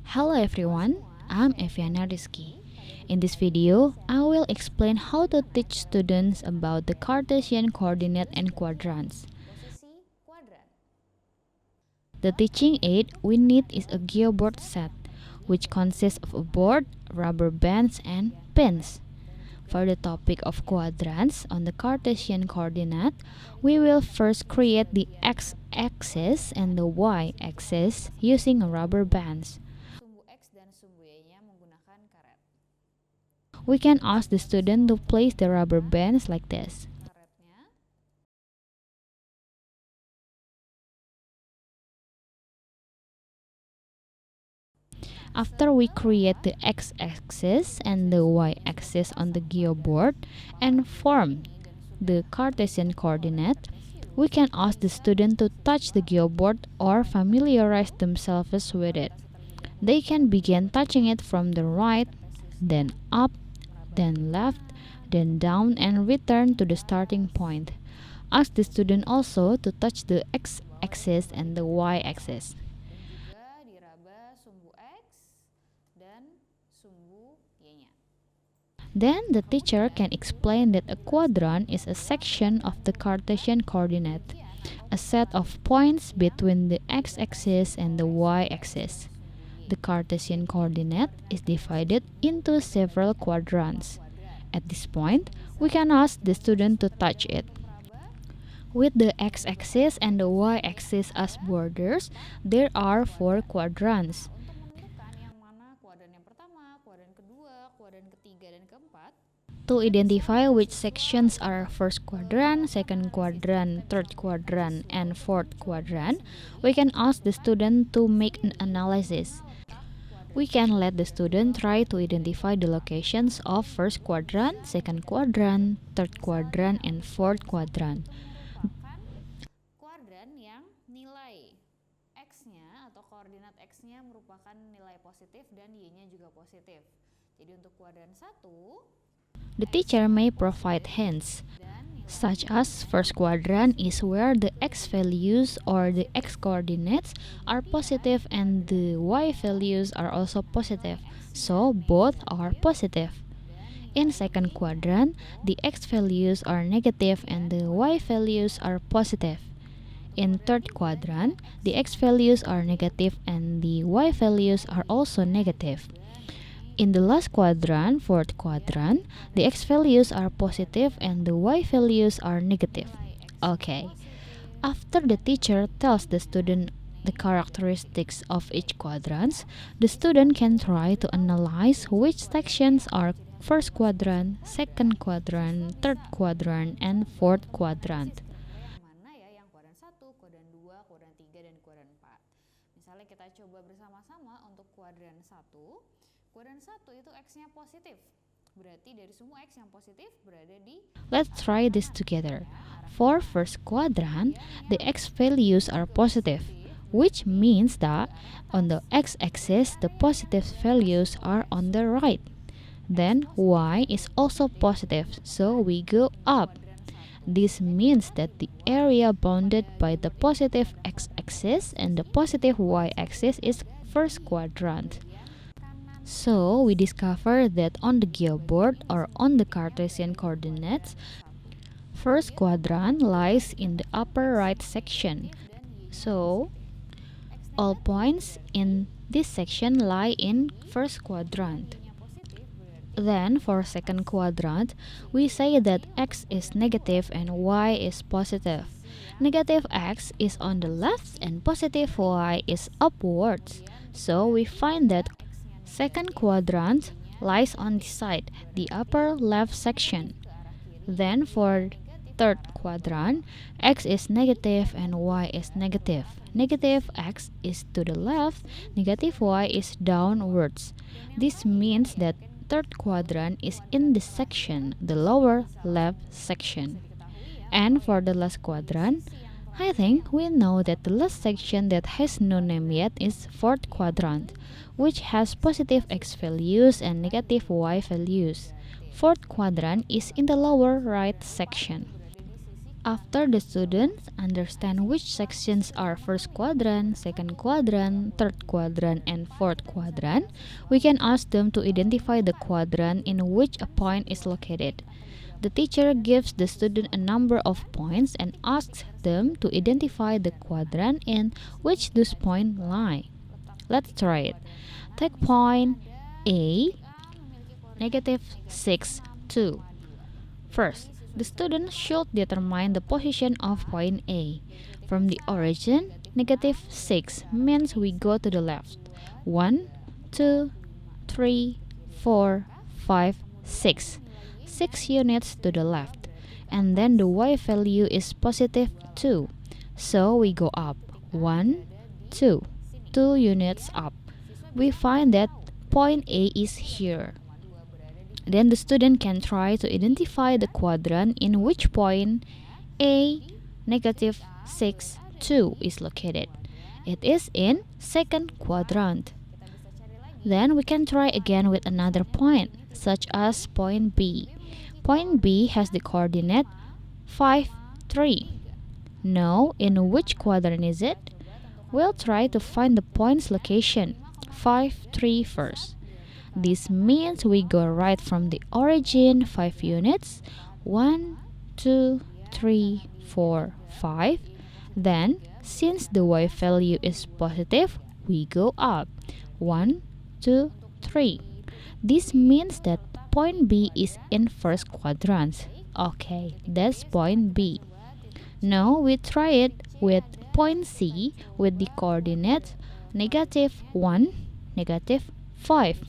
Hello everyone, I'm Eviana Rizki. In this video, I will explain how to teach students about the Cartesian coordinate and quadrants. The teaching aid we need is a geoboard set, which consists of a board, rubber bands, and pins. For the topic of quadrants on the Cartesian coordinate, we will first create the x-axis and the y-axis using rubber bands. We can ask the student to place the rubber bands like this. After we create the x-axis and the y-axis on the geoboard and form the Cartesian coordinate, we can ask the student to touch the geoboard or familiarize themselves with it. They can begin touching it from the right, then up, then left, then down, and return to the starting point. Ask the student also to touch the x-axis and the y-axis. Then the teacher can explain that a quadrant is a section of the Cartesian coordinate, a set of points between the x-axis and the y-axis. The Cartesian coordinate is divided into several quadrants. At this point, we can ask the student to touch it. With the x-axis and the y-axis as borders, there are 4 quadrants. To identify which sections are first quadrant, second quadrant, third quadrant, and fourth quadrant, we can ask the student to make an analysis. We can let the student try to identify the locations of first quadrant, second quadrant, third quadrant, and fourth quadrant. Kuadran yang nilai x-nya atau koordinat x-nya merupakan nilai positif dan y-nya juga positif. Jadi untuk kuadran 1, the teacher may provide hints, such as first quadrant is where the x values or the x coordinates are positive and the y values are also positive, so both are positive. In second quadrant, the x values are negative and the y values are positive. In third quadrant, the x values are negative and the y values are also negative. In the last quadrant, fourth quadrant, the x values are positive and the y values are negative. Okay. After the teacher tells the student the characteristics of each quadrant, the student can try to analyze which sections are first quadrant, second quadrant, third quadrant, and fourth quadrant. mana ya yang kuadran 1, kuadran 2, kuadran 3, dan kuadran 4. Misalnya kita coba bersama-sama untuk kuadran 1. Kuadran 1 itu x-nya positif. Berarti dari semua x yang positif berada di... Let's try this together. For first quadrant, the x values are positive, which means that on the x-axis, the positive values are on the right. Then y is also positive, so we go up. This means that the area bounded by the positive x-axis and the positive y-axis is first quadrant. So we discover that on the geoboard or on the Cartesian coordinates, first quadrant lies in the upper right section. So all points in this section lie in first quadrant. Then for second quadrant, we say that x is negative and y is positive. Negative x is on the left and positive y is upwards. So we find that second quadrant lies on this side, the upper left section. Then for third quadrant, x is negative and y is negative. Negative x is to the left, negative y is downwards. This means that third quadrant is in this section, the lower left section. And for the last quadrant, I think we know that the last section that has no name yet is fourth quadrant, which has positive x values and negative y values. Fourth quadrant is in the lower right section. After the students understand which sections are first quadrant, second quadrant, third quadrant, and fourth quadrant, we can ask them to identify the quadrant in which a point is located. The teacher gives the student a number of points and asks them to identify the quadrant in which those points lie. Let's try it. Take point A, -6, 2. First, the student should determine the position of point A. From the origin, -6 means we go to the left. 1, 2, 3, 4, 5, 6. 6 units to the left. And then the y value is positive 2. So we go up. 1, 2. 2 units up. We find that point A is here. Then the student can try to identify the quadrant in which point A, -6, 2 is located. It is in second quadrant. Then we can try again with another point, such as point B. Point B has the coordinate 5, 3. Now, in which quadrant is it? We'll try to find the point's location, 5, 3 first. This means we go right from the origin 5 units, 1, 2, 3, 4, 5. Then, since the y value is positive, we go up, 1, 2, 3. This means that point B is in first quadrant. Okay, that's point B. Now we try it with point C with the coordinates -1, -5.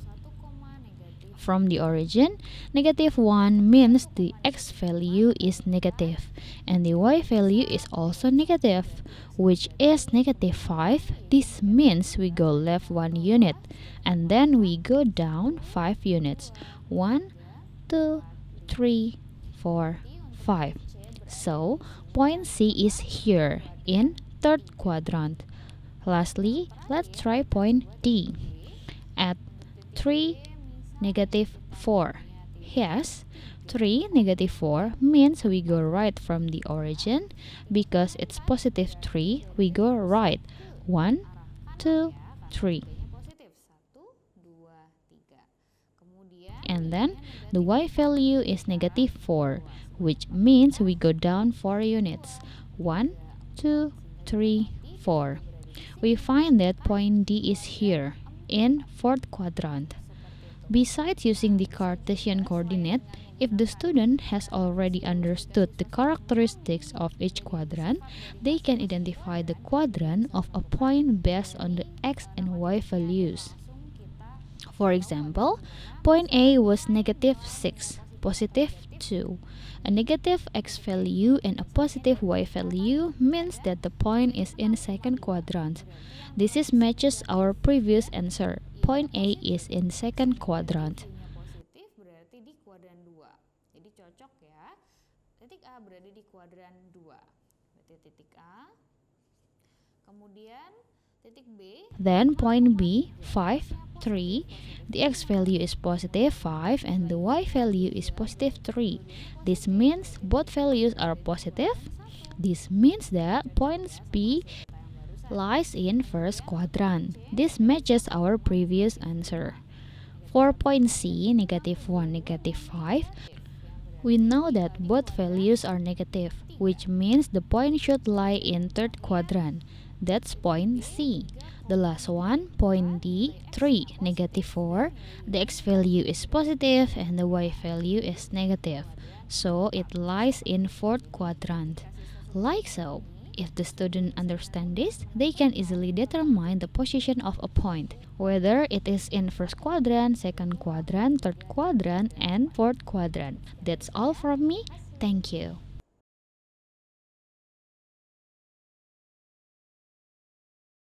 From the origin, -1 means the x value is negative and the y value is also negative, which is -5. This means we go left 1 unit and then we go down 5 units. 1, 2, 3, 4, 5. So, point C is here in third quadrant. Lastly, let's try point D at 3, -4. Yes, 3, -4 means we go right from the origin. Because it's positive 3, we go right. 1, 2, 3. And then the y value is -4, which means we go down 4 units. 1, 2, 3, 4. We find that point D is here in fourth quadrant. Besides using the Cartesian coordinate, if the student has already understood the characteristics of each quadrant, they can identify the quadrant of a point based on the x and y values. For example, point A was -6, positive 2. A negative x value and a positive y value means that the point is in second quadrant. This is matches our previous answer. Point A is in second quadrant. Positif berarti di kuadran 2. Jadi cocok ya. Titik A berada di kuadran 2. Berarti titik A. Kemudian titik B. Then point B, 5, 3. The x value is positive 5 and the y value is positive 3. This means both values are positive. This means that point B lies in first quadrant. This matches our previous answer. For point C, -1, -5, we know that both values are negative, which means the point should lie in third quadrant. That's point C. The last one, point D, 3, -4. The x value is positive and the y value is negative. So it lies in fourth quadrant. Like so. If the student understands this, they can easily determine the position of a point, whether it is in first quadrant, second quadrant, third quadrant, and fourth quadrant. That's all from me. Thank you.